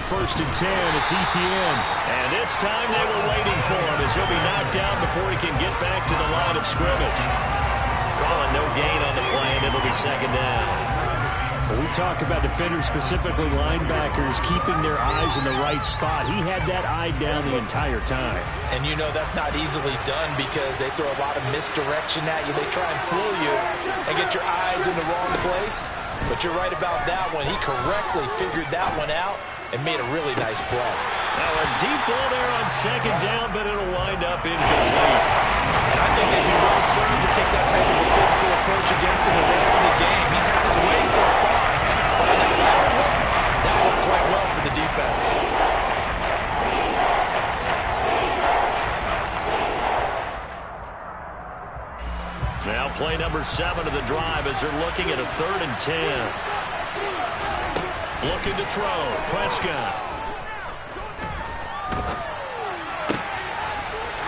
first and 10. It's Etienne. And this time they were waiting for him as he'll be knocked down before he can get back to the line of scrimmage. Calling no gain on the play, and it'll be second down. When we talk about defenders, specifically linebackers, keeping their eyes in the right spot. He had that eye down the entire time. And you know that's not easily done because they throw a lot of misdirection at you. They try and fool you and get your eyes in the wrong place. But you're right about that one. He correctly figured that one out and made a really nice play. Now a deep ball there on second down, but it'll wind up incomplete. And I think they'd be well served to take that type of a physical approach against him the rest of the game. He's had his way so far, but on that last one, that worked quite well for the defense. Now play number 7 of the drive as they're looking at a 3rd and 10. Looking to throw. Prescott.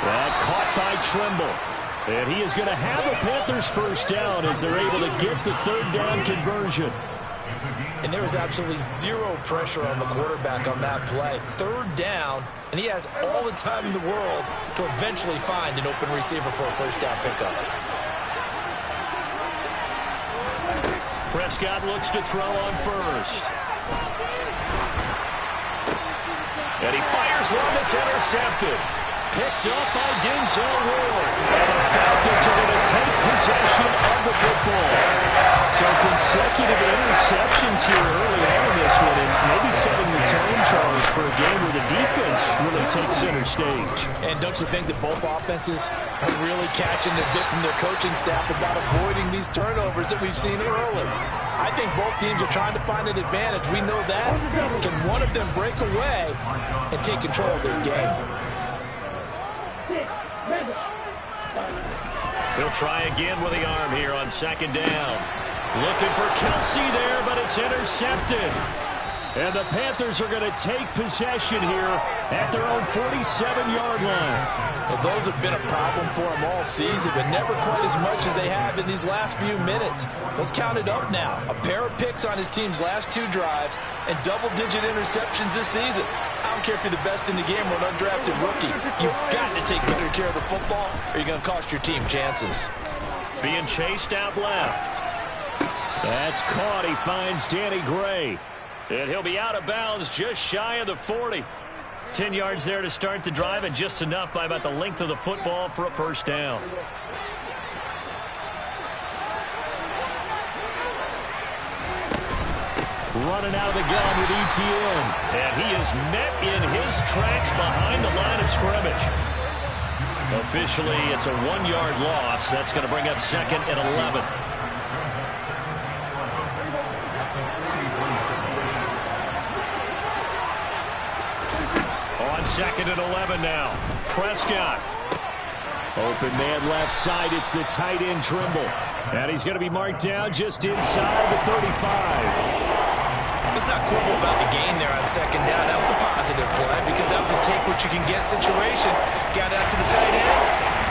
That caught by Trimble. And he is going to have a Panthers first down as they're able to get the 3rd down conversion. And there was absolutely zero pressure on the quarterback on that play. 3rd down, and he has all the time in the world to eventually find an open receiver for a first down pickup. Prescott looks to throw on first. And he fires one that's intercepted. Picked up by Denzel Ward. And the Falcons are going to take possession of the football. So consecutive interceptions here early on in this one, and maybe setting the tone, Charles, for a game where the defense really takes center stage. And don't you think that both offenses are really catching the bit from their coaching staff about avoiding these turnovers that we've seen early? I think both teams are trying to find an advantage. We know that. Can one of them break away and take control of this game? He'll try again with the arm here on second down. Looking for Kelsey there, but it's intercepted. And the Panthers are going to take possession here at their own 47-yard line. Well, those have been a problem for them all season, but never quite as much as they have in these last few minutes. Let's count it up now. A pair of picks on his team's last 2 drives and double-digit interceptions this season. I don't care if you're the best in the game or an undrafted rookie. You've got to take better care of the football or you're going to cost your team chances. Being chased out left. That's caught. He finds Danny Gray. And he'll be out of bounds just shy of the 40. 10 yards there to start the drive, and just enough by about the length of the football for a first down. Running out of the gun with Etienne. And he is met in his tracks behind the line of scrimmage. Officially, it's a 1-yard loss. That's going to bring up 2nd and 11. On 2nd and 11 now. Prescott. Open man left side. It's the tight end Trimble. And he's going to be marked down just inside the 35. Let's not quibble about the gain there on second down. That was a positive play because that was a take-what-you-can-get situation. Got out to the tight end.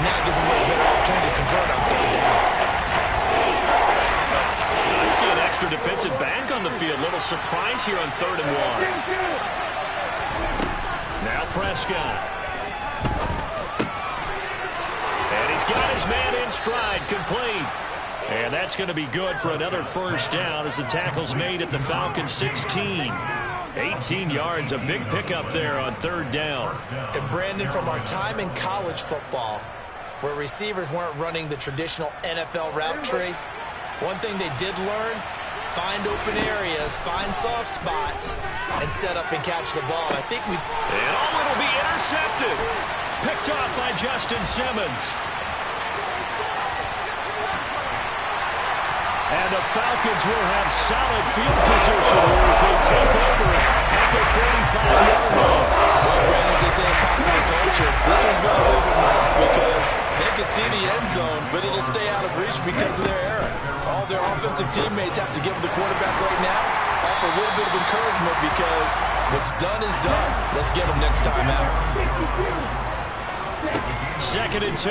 Now gives a much better opportunity to convert on 3rd down. I see an extra defensive back on the field. Little surprise here on 3rd and 1. Now Prescott. And he's got his man in stride, complete. And that's going to be good for another first down as the tackle's made at the Falcons 16. 18 yards, a big pickup there on 3rd down. And Brandon, from our time in college football, where receivers weren't running the traditional NFL route tree, one thing they did learn, find open areas, find soft spots, and set up and catch the ball. I think we... And it'll be intercepted. Picked off by Justin Simmons. And the Falcons will have solid field position as they take over at the 35-yard line. Well, Brandon, as they say in popular culture, this one's going to live with me because they can see the end zone, but it'll stay out of reach because of their error. All their offensive teammates have to give the quarterback right now offer a little bit of encouragement because what's done is done. Let's get them next time out. 2nd and 2.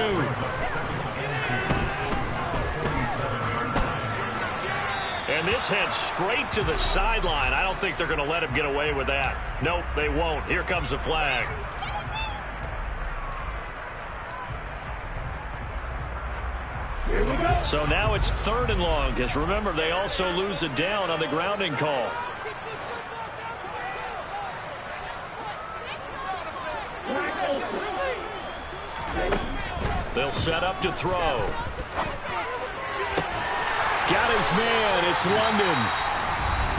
And this just heads straight to the sideline. I don't think they're going to let him get away with that. Nope, they won't. Here comes the flag. So now it's 3rd and long, because remember, they also lose a down on the grounding call. They'll set up to throw. Got his man. It's London.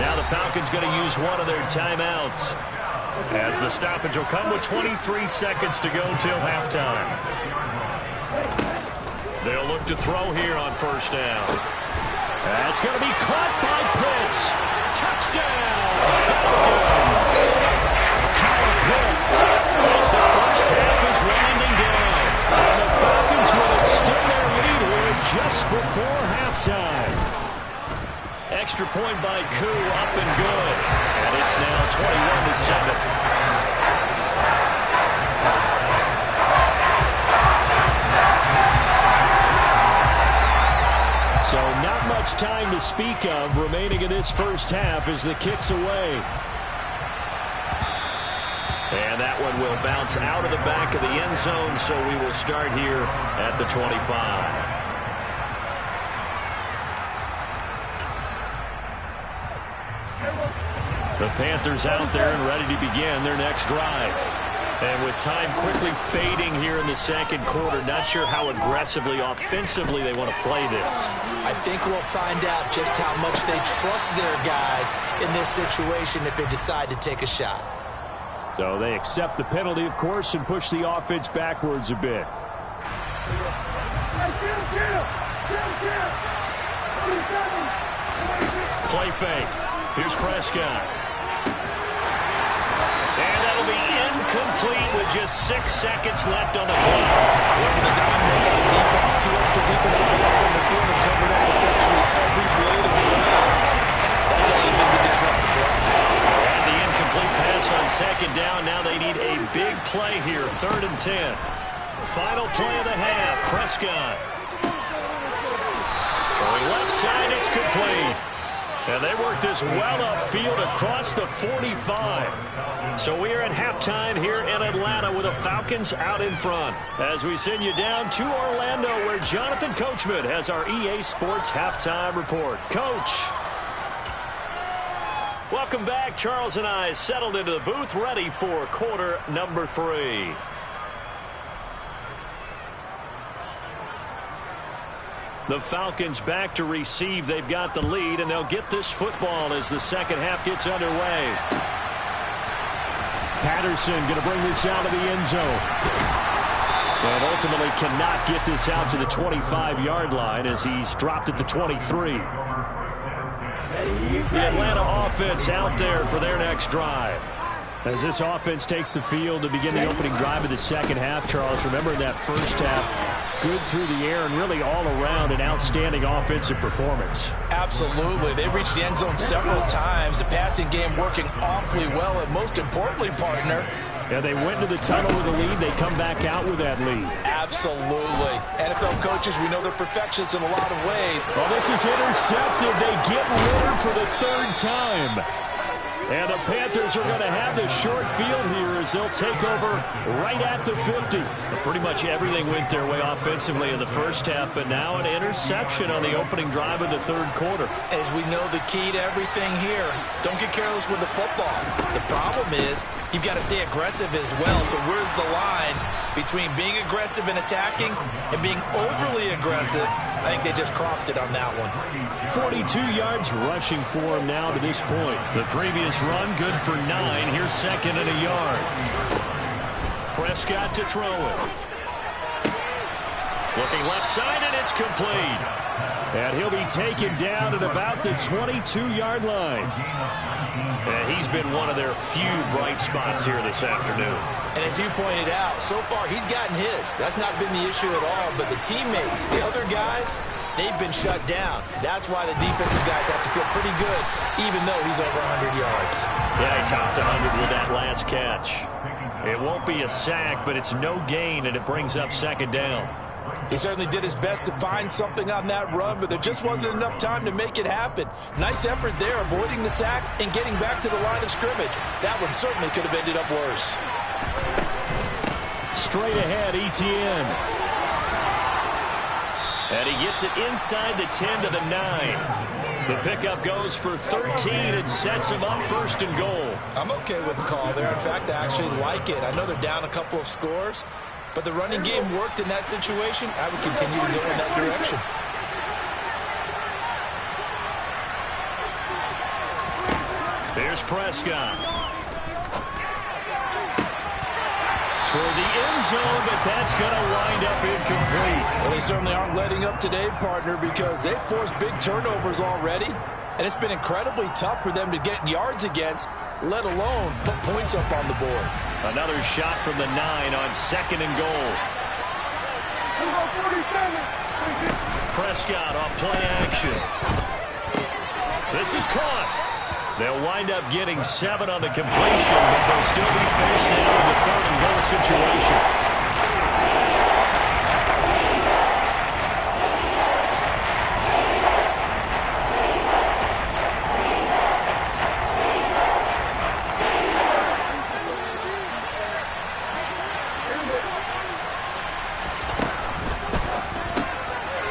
Now the Falcons going to use one of their timeouts, as the stoppage will come with 23 seconds to go till halftime. They'll look to throw here on 1st down. That's going to be caught by Pitts. Touchdown, Falcons! Kyle Pitts. As the first half is winding down, and the Falcons will extend their lead here just before halftime. Extra point by Koo, up and good. And it's now 21-7. So not much time to speak of remaining in this first half as the kick's away. And that one will bounce out of the back of the end zone, so we will start here at the 25. The Panthers out there and ready to begin their next drive. And with time quickly fading here in the second quarter, not sure how aggressively, offensively they want to play this. I think we'll find out just how much they trust their guys in this situation if they decide to take a shot. So they accept the penalty, of course, and push the offense backwards a bit. Play fake. Here's Prescott. And that'll be incomplete with just 6 seconds left on the clock. Over the dime look on defense, 2 extra defensive backs on the field have covered up essentially every blade of grass. That could lead them to disrupt the play. And the incomplete pass on 2nd down. Now they need a big play here, 3rd and 10. Final play of the half, Prescott. Throwing left side, it's complete. And they work this well upfield across the 45. So we are at halftime here in Atlanta with the Falcons out in front. As we send you down to Orlando, where Jonathan Coachman has our EA Sports halftime report. Coach. Welcome back. Charles and I settled into the booth, ready for quarter number 3. The Falcons back to receive. They've got the lead, and they'll get this football as the second half gets underway. Patterson going to bring this out of the end zone. And ultimately cannot get this out to the 25-yard line as he's dropped at the 23. The Atlanta offense out there for their next drive. As this offense takes the field to begin the opening drive of the second half, Charles, remember in that first half, good through the air and really all around an outstanding offensive performance. Absolutely. They've reached the end zone several times. The passing game working awfully well, and most importantly, partner, yeah, they went to the tunnel with a lead. They come back out with that lead. Absolutely. NFL coaches, we know they're perfectionists in a lot of ways. Well, this is intercepted. They get rid for the 3rd time. And the Panthers are going to have the short field here as they'll take over right at the 50. Pretty much everything went their way offensively in the first half, but now an interception on the opening drive of the 3rd quarter. As we know, the key to everything here, don't get careless with the football. The problem is you've got to stay aggressive as well. So where's the line between being aggressive and attacking and being overly aggressive? I think they just crossed it on that one. 42 yards rushing for him now to this point. The previous run good for 9. Here's 2nd and a yard. Prescott to throw it. Looking left side, and it's complete. And he'll be taken down at about the 22-yard line. And he's been one of their few bright spots here this afternoon. And as you pointed out, so far he's gotten his. That's not been the issue at all. But the teammates, the other guys, they've been shut down. That's why the defensive guys have to feel pretty good, even though he's over 100 yards. Yeah, he topped 100 with that last catch. It won't be a sack, but it's no gain, and it brings up 2nd down. He certainly did his best to find something on that run, but there just wasn't enough time to make it happen. Nice effort there, avoiding the sack and getting back to the line of scrimmage. That one certainly could have ended up worse. Straight ahead, Etienne. And he gets it inside the 10 to the 9. The pickup goes for 13 and sets him up first and goal. I'm okay with the call there. In fact, I actually like it. I know they're down a couple of scores, but the running game worked in that situation. I would continue to go in that direction. Here's Prescott. Toward the end zone, but that's going to wind up incomplete. Well, they certainly aren't letting up today, partner, because they've forced big turnovers already, and it's been incredibly tough for them to get yards against, let alone put points up on the board. Another shot from the 9 on second and goal. Prescott off play action. This is caught. They'll wind up getting 7 on the completion, but they'll still be faced now in the third and goal situation.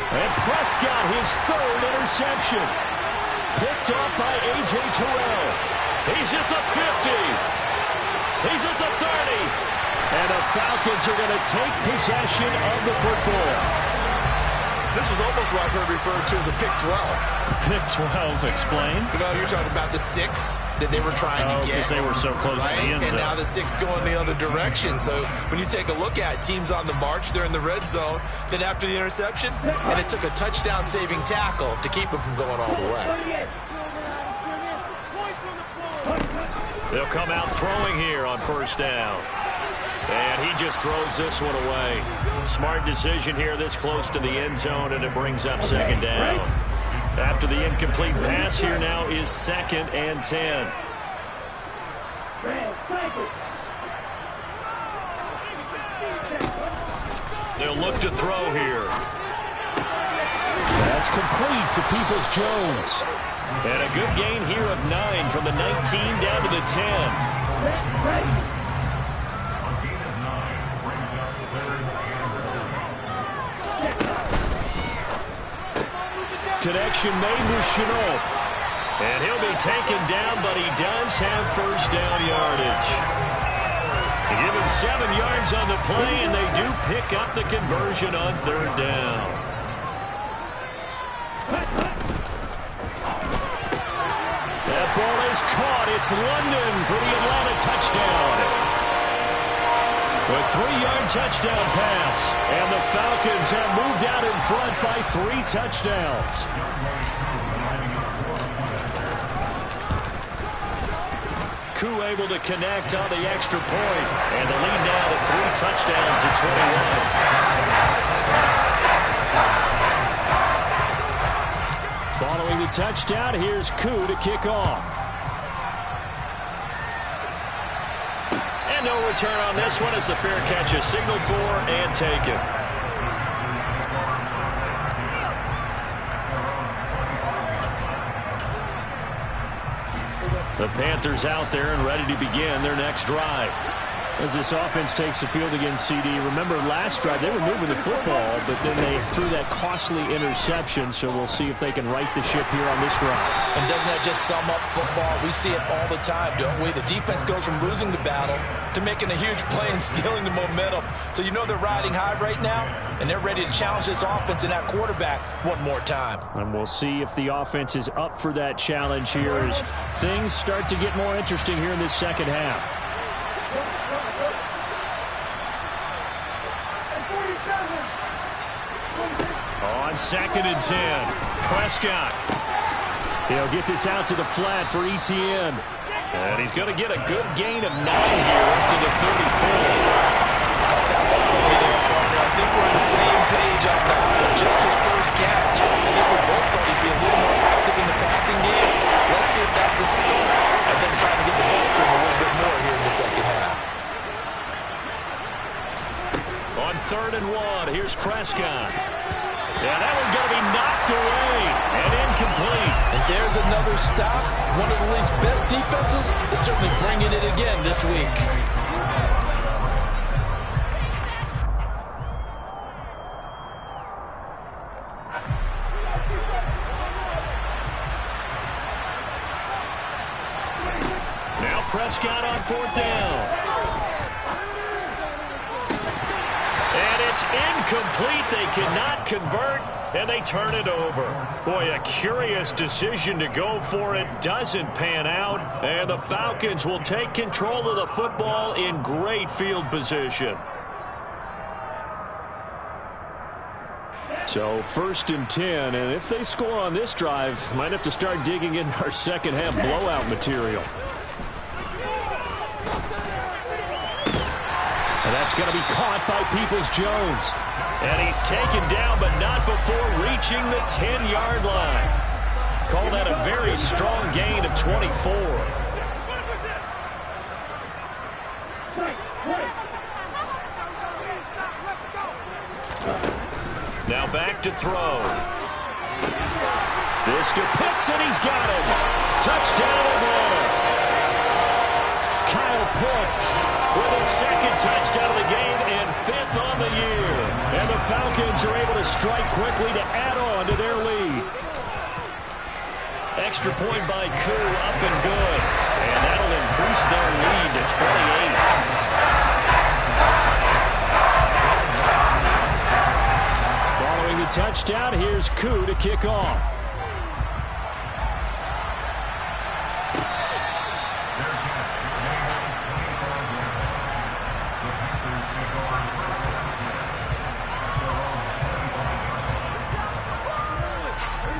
And Prescott, his third interception. Picked off by A.J. Terrell. He's at the 50. He's at the 30. And the Falcons are going to take possession of the football. This was almost what I've heard referred to as a pick 12. Pick 12, explain. You know, you're talking about the 6 that they were trying to get. Because they were so close to the end zone. And now the 6 going the other direction. So when you take a look at teams on the march, they're in the red zone. Then after the interception, and it took a touchdown-saving tackle to keep them from going all the way. They'll come out throwing here on first down. And he just throws this one away. Smart decision here this close to the end zone, and it brings up second down. After the incomplete pass, here now is 2nd and 10. They'll look to throw here. That's complete to Peoples-Jones. And a good gain here of 9 from the 19 down to the 10. Connection made with Shenault. And he'll be taken down, but he does have first down yardage. They give him 7 yards on the play, and they do pick up the conversion on third down. That ball is caught. It's London for the Atlanta touchdown. A 3-yard touchdown pass, and the Falcons have moved out in front by 3 touchdowns. Koo able to connect on the extra point, and the lead now to 3 touchdowns at 21. Following the touchdown, here's Koo to kick off. And no return on this one as the fair catch is signaled for and taken. The Panthers out there and ready to begin their next drive. As this offense takes the field against CD, remember last drive they were moving the football, but then they threw that costly interception, so we'll see if they can right the ship here on this drive. And doesn't that just sum up football? We see it all the time, don't we? The defense goes from losing the battle to making a huge play and stealing the momentum. So you know they're riding high right now, and they're ready to challenge this offense and that quarterback one more time. And we'll see if the offense is up for that challenge here as things start to get more interesting here in this second half. On 2nd and 10, Prescott. He'll get this out to the flat for Etienne. And he's going to get a good gain of 9 here up to the 34. I think we're on the same page on that one. Just his first catch. I think we both thought he'd be a little more active in the passing game. Let's see if that's the start of them trying to get the ball to him a little bit more here in the second half. On 3rd 1. Here's Prescott. Yeah, that one's going to be knocked away and incomplete. And there's another stop. One of the league's best defenses is certainly bringing it again this week. Now Prescott on 4th down. And it's incomplete. They cannot convert, and they turn it over. Boy, a curious decision to go for it. Doesn't pan out, and the Falcons will take control of the football in great field position. So 1st and 10, and if they score on this drive, might have to start digging in our second half blowout material. And that's going to be caught by Peoples-Jones. And he's taken down, but not before reaching the 10-yard line. Call that a very strong gain of 24. Now back to throw. This to Pitts, and he's got him. Touchdown, Atlanta. Kyle Pitts with his 2nd touchdown of the game and 5th on the year. And the Falcons are able to strike quickly to add on to their lead. Extra point by Koo, up and good. And that'll increase their lead to 28. Following the touchdown, here's Koo to kick off.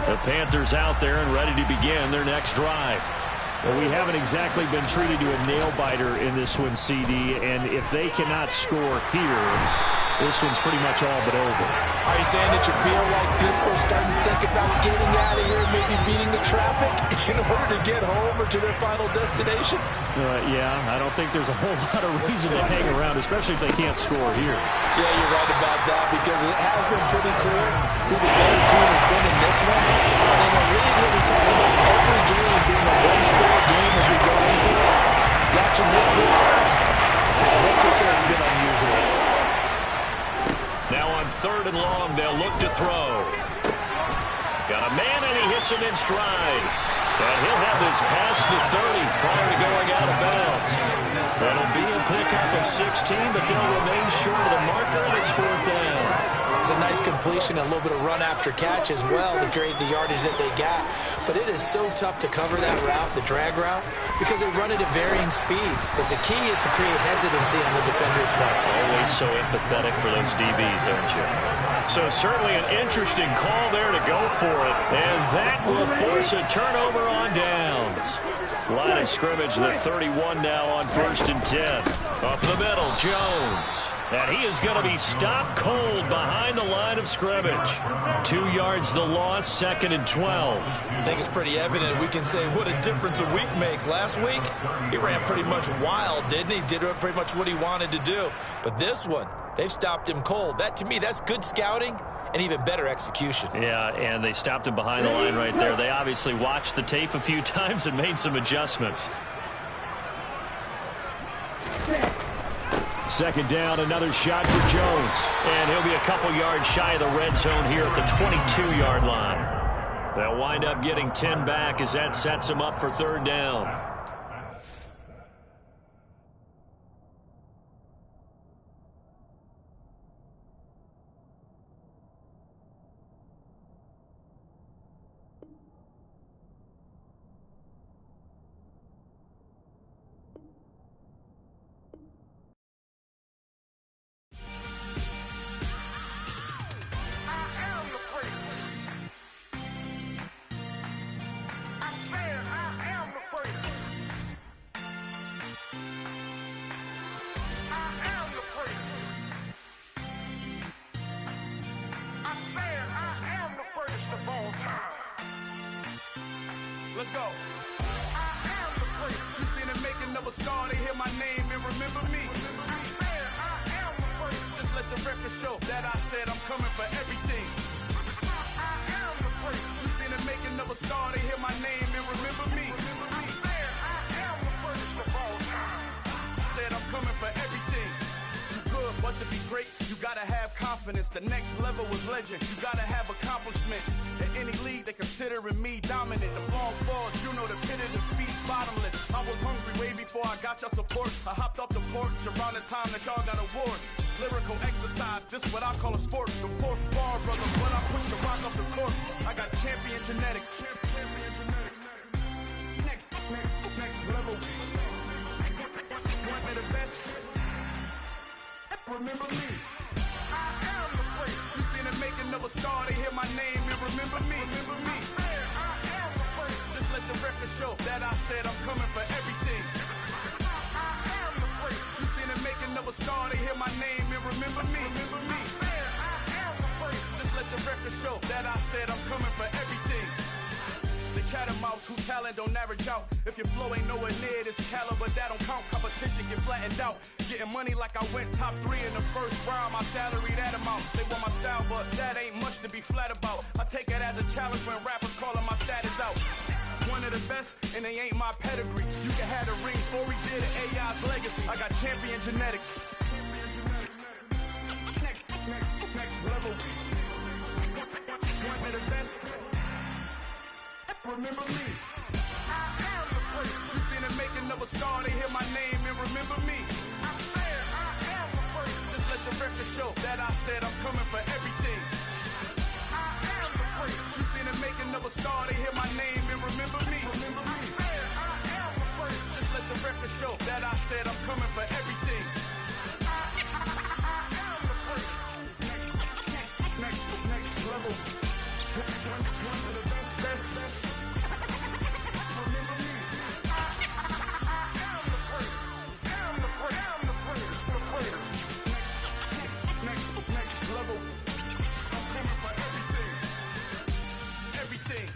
The Panthers out there and ready to begin their next drive. Well, we haven't exactly been treated to a nail-biter in this one, CD, and if they cannot score here, this one's pretty much all but over. Are you saying that you feel like people are starting to think about getting out of here, maybe beating the traffic in order to get home or to their final destination? Yeah, I don't think there's a whole lot of reason to hang around, especially if they can't score here. Yeah, you're right about that, because it has been pretty clear who the better team has been in this one. And in a league where we talk about every game being a one-score game as we go into it, watching this blowout, let's just say it's been unusual. Now on 3rd and long, they'll look to throw. Got a man, and he hits him in stride. And he'll have this past the 30 prior to going out of bounds. That'll be a pickup of 16, but they'll remain short of the marker, and it's 4th down. It's a nice completion, a little bit of run after catch as well to create the yardage that they got. But it is so tough to cover that route, the drag route, because they run it at varying speeds. Because the key is to create hesitancy on the defender's part. Always so empathetic for those DBs, aren't you? So certainly an interesting call there to go for it. And that will force a turnover on downs. Line of scrimmage, the 31 now on 1st and 10. Up the middle, Jones. And he is going to be stopped cold behind the line of scrimmage. 2 yards the loss, 2nd and 12. I think it's pretty evident. We can say what a difference a week makes. Last week, he ran pretty much wild, didn't he? Did pretty much what he wanted to do. But this one, they've stopped him cold. That, to me, that's good scouting and even better execution. Yeah, and they stopped him behind the line right there. They obviously watched the tape a few times and made some adjustments. 2nd down, another shot for Jones. And he'll be a couple yards shy of the red zone here at the 22-yard line. They'll wind up getting 10 back as that sets him up for 3rd down. Let's go. You seen the making of a star, they hear my name and remember me. Just let the record show that I said I'm coming for everything. I am the first. You seen the making of a star, they hear my name and remember me. I said I am the first of all time. I said I'm coming for everything. You good, but to be great, you gotta have confidence. The next level was legend. You gotta have accomplishments. In any league, they considering me dominant. The long falls, you know the pit of defeat, bottomless. I was hungry way before I got your support. I hopped off the porch around the time that y'all got awards. Lyrical exercise, this is what I call a sport. The fourth bar, brother, when I push the rock up the court. I got champion genetics. Champion genetics. Next level. One of the best. Remember me. I am the first. You seen the making of a star, they hear my name and remember me. Remember me. I am the first. Just let the record show that I said I'm coming for everything. I am the first. You seen the making of a star, they hear my name and remember me. Remember me. I am the first. Just let the record show that I said I'm coming for everything. The catamounts who talent don't average out. If your flow ain't nowhere near this caliber, that don't count. Competition get flattened out. Getting money like I went top 3 in the first round. My salary that amount. They want my style, but that ain't much to be flat about. I take it as a challenge when rappers calling my status out. One of the best, and they ain't my pedigree. You can have the rings, or we did an AI's legacy. I got champion genetics. Next level. One of the best. Remember me. I am the first. You seen the making of a star, they hear my name and remember me. I said I am the first. Just let the record show that I said I'm coming for everything. I am the first. You seen the making of a star, they hear my name and remember me. Remember me. I said I am the first. Just let the record show that I said I'm coming for everything. I am the first. Next level. One of the best. Next level. I'm coming for everything.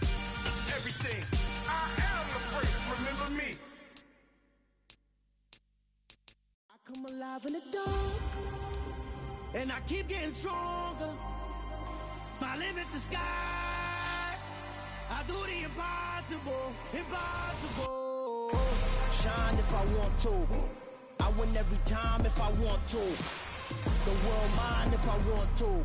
Everything. I am the first. Remember me. I come alive in the dark, and I keep getting stronger. My limit's the sky. I do the impossible. Shine if I want to. I win every time if I want to. The world mine if I want to.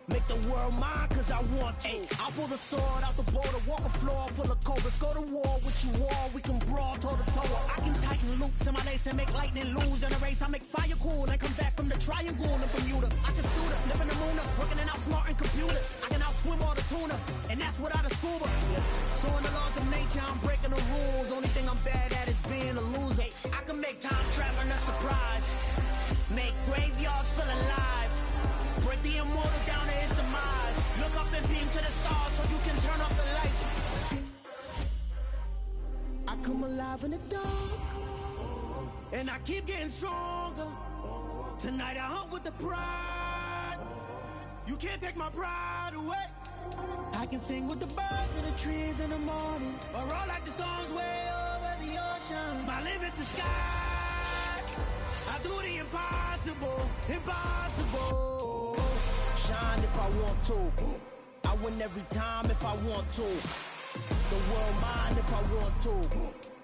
Make the world mine cause I want to. Ay, I'll pull the sword out the border, walk a floor full of cobras. Go to war with you all, we can brawl toe to toe. I can tighten loops in my lace and make lightning lose in a race. I make fire cool and come back from the triangle in Bermuda. I can suit up, live in the moon up, working and outsmarting computers. I can outswim all the tuna, and that's without a scuba. Yeah. So in the laws of nature, I'm breaking the rules. Only thing I'm bad at is being a loser. I can make time traveling a surprise. Make graveyards feel alive. Break the immortal down to his demise. Look up and beam to the stars so you can turn off the lights. I come alive in the dark, and I keep getting stronger. Tonight I hunt with the pride. You can't take my pride away. I can sing with the birds and the trees in the morning, or roll like the storms way over the ocean. My limit's the sky. I do the impossible. Shine if I want to. I win every time if I want to. The world mine if I want to.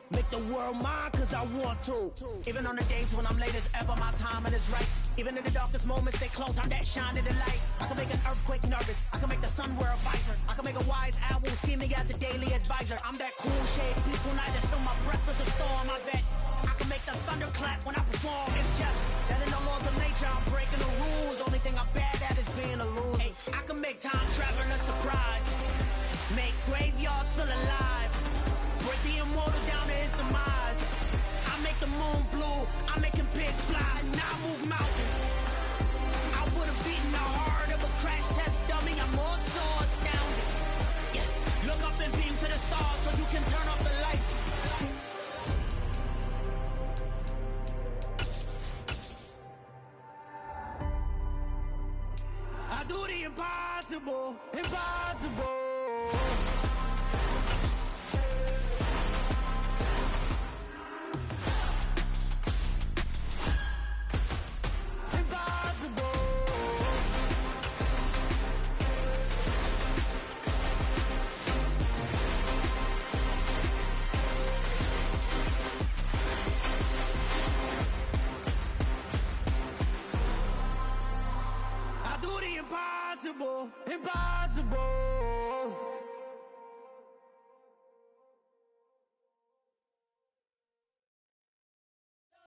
Make the world mine cause I want to. Even on the days when I'm late as ever, my timing is right. Even in the darkest moments, stay close, I'm that shining the light. I can make an earthquake nervous, I can make the sun wear a visor. I can make a wise owl see me as a daily advisor. I'm that cool shade, peaceful night that's still my breath is a storm, I bet. I can make the thunder clap when I perform. It's just that in the laws of nature, I'm breaking the rules. Only thing I'm bad at is being a loser. Hey, I can make time traveling a surprise. Make graveyards feel alive. Break the immortal down to his demise. I make the moon blue, I'm making pigs fly, and I move mountains. I would've beaten the heart of a crash test dummy. I'm more so astounded. Yeah. Look up and beam to the stars so you can turn off the lights. I do the impossible. Impossible. I do the impossible, impossible.